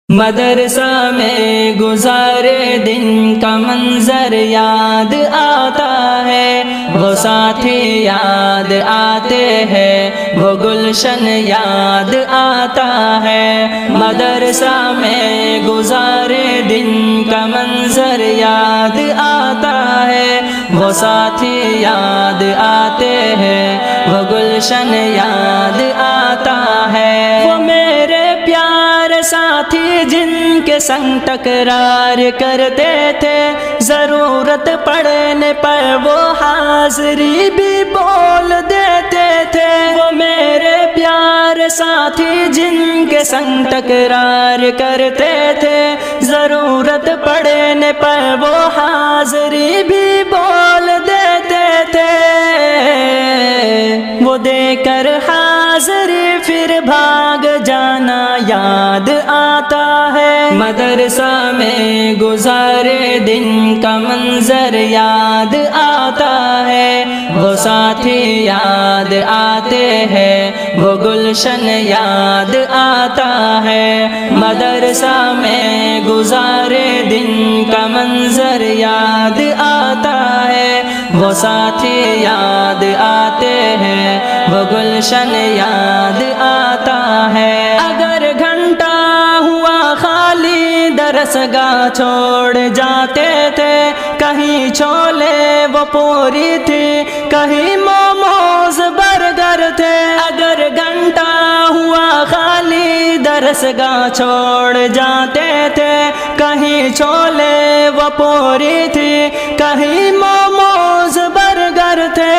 مدرسہ میں گزارے دن کا منظر یاد آتا ہے، وہ ساتھی یاد آتے ہیں، وہ گلشن یاد آتا ہے۔ مدرسہ میں گزارے دن کا منظر یاد آتا ہے، وہ ساتھی یاد آتے ہیں، وہ گلشن یاد آتا ہے۔ وہ میرے پیارے ساتھی جن کے سنگ تکرار کرتے تھے، ضرورت پڑنے پر وہ حاضری بھی بول دیتے تھے۔ وہ میرے پیارے ساتھی جن کے سنگ تکرار کرتے تھے، ضرورت پڑنے پر وہ حاضری بھی بول دیتے تھے۔ وہ دے کر حاضری پھر بھاگ جانا یاد آتا ہے۔ مدرسہ میں گزارے دن کا منظر یاد آتا ہے، وہ ساتھی یاد آتے ہیں، وہ گلشن یاد آتا ہے۔ مدرسہ میں گزارے دن کا منظر یاد آتا ہے، وہ ساتھی یاد آتے ہیں، وہ گلشن یاد آتا ہے۔ اگر گھنٹہ ہوا خالی درسگاہ چھوڑ جاتے تھے، کہیں چھولے وہ پوری تھی، کہیں موموز برگر تھے۔ اگر گھنٹہ ہوا خالی درسگاہ چھوڑ جاتے تھے، کہیں چھولے وہ پوری تھی، کہیں موموز برگر تھے۔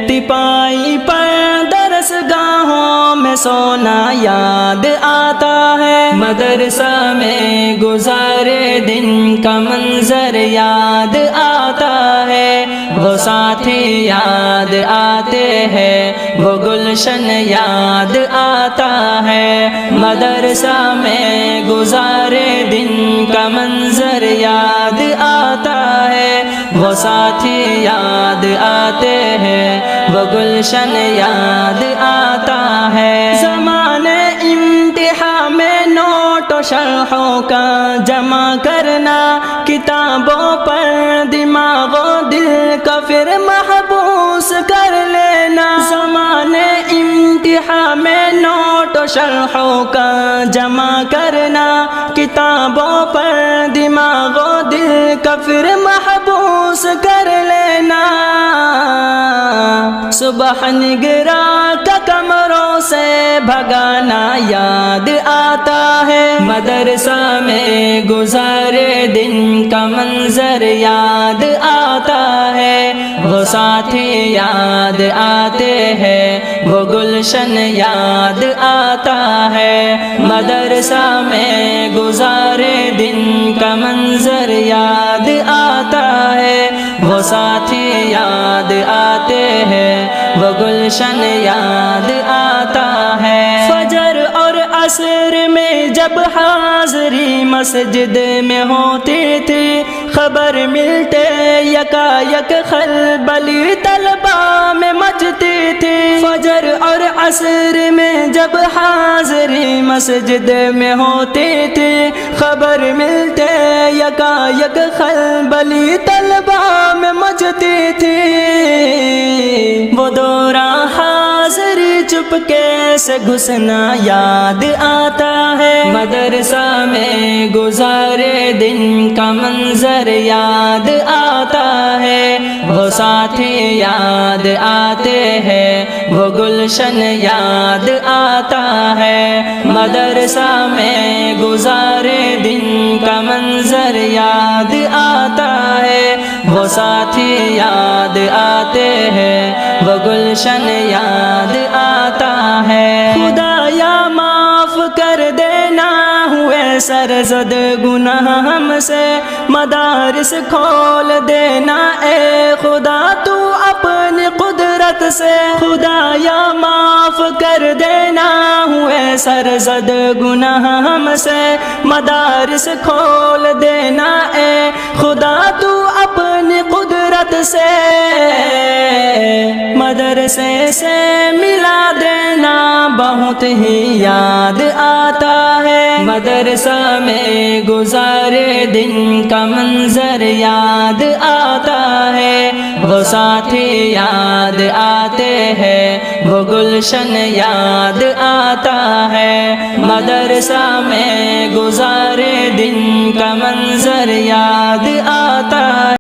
ٹپائی پر درسگاہوں میں سونا یاد آتا ہے۔ مدرسہ میں گزارے دن کا منظر یاد آتا ہے، وہ ساتھی یاد آتے ہیں، وہ گلشن یاد آتا ہے۔ مدرسہ میں گزارے دن کا منظر یاد آتا ہے، وہ ساتھی یاد آتے ہیں، وہ گلشن یاد آتا ہے۔ زمانے امتحان میں نوٹ و شرحوں کا جمع کرنا، کتابوں پر دماغ و دل کا پھر محبوس کر لینا۔ زمانے امتحان میں نوٹ و شرحوں کا جمع کرنا، کتابوں پر دماغ و دل کا پھر محبوس کر لینا۔ صبح نگراں کا کمروں سے بھگانا یاد آتا ہے۔ مدرسہ میں گزارے دن کا منظر یاد آتا ہے، وہ ساتھی یاد آتے ہیں، وہ گلشن یاد آتا ہے۔ مدرسہ میں گزارے دن کا منظر یاد آتا ہے، وہ ساتھی یاد آتے ہیں، وہ گلشن یاد آتا ہے۔ فجر اور عصر میں جب حاضری مسجد میں ہوتی تھی، خبر ملتے یکا یک خلبلی طلبہ میں مچتی تھی۔ فجر اور عصر میں جب حاضری مسجد میں ہوتی تھی، خبر ملتے یکا یک خلبلی طلبہ میں مچتی تھی۔ وہ دوران حاضری چپکے سے گھسنا یاد آتا ہے۔ مدرسہ میں گزارے دن کا منظر یاد آتا ہے، وہ ساتھی یاد آتے ہیں، وہ گلشن یاد آتا ہے۔ مدرسہ میں گزارے دن کا منظر یاد آتا ہے، وہ ساتھی یاد آتے ہیں، وہ گلشن یاد آتا ہے۔ خدایا معاف کر دینا ہوئے سرزد گناہ ہم سے، مدارس کھول دینا اے خدا تو اپنی قدرت سے۔ خدایا معاف کر دینا ہوئے سرزد گناہ ہم سے، مدارس کھول دینا اے خدا تو اپنی قدرت سے۔ مدرسے سے ملا دینا بہت ہی یاد آتا ہے۔ مدرسہ میں گزارے دن کا منظر یاد آتا ہے، وہ ساتھی یاد آتے ہیں، وہ گلشن یاد آتا ہے، مدرسہ میں گزارے دن کا منظر یاد آتا